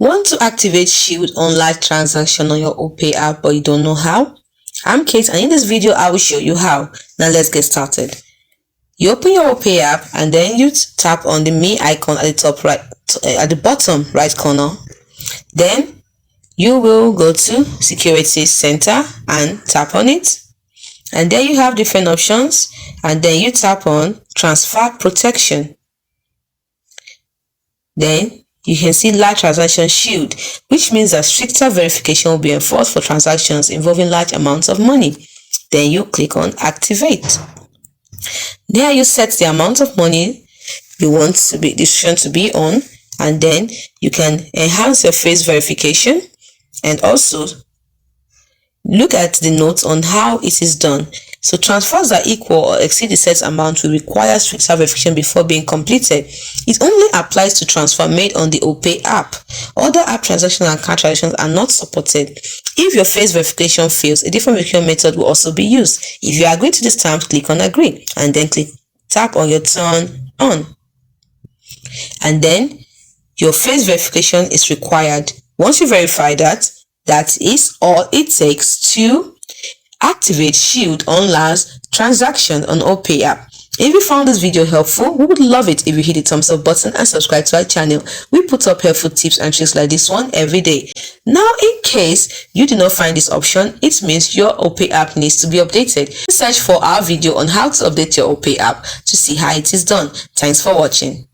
Want to activate Shield on large transaction on your Opay app but you don't know how? I'm Kate, and in this video I will show you how. Now let's get started. You open your Opay app and then you tap on the Me icon at the top right, at the bottom right corner. Then you will go to Security Center and tap on it. And then you have different options, and then you tap on Transfer Protection. Then you can see Large Transaction Shield, which means that stricter verification will be enforced for transactions involving large amounts of money. Then you click on Activate. There you set the amount of money you want the decision to be on, and then you can enhance your face verification and also look at the notes on how it is done. So transfers that equal or exceed the set amount will require stricter verification before being completed. It only applies to transfer made on the Opay app. Other app transactions and card transactions are not supported. If your face verification fails, a different verification method will also be used. If you agree to this terms, click on Agree and then tap on your Turn On. And then your face verification is required. Once you verify that is all it takes to activate Shield on large transaction on Opay app. If you found this video helpful, we would love it if you hit the thumbs up button and subscribe to our channel. We put up helpful tips and tricks like this one every day. Now, in case you do not find this option, it means your Opay app needs to be updated. Search for our video on how to update your Opay app to see how it is done. Thanks for watching.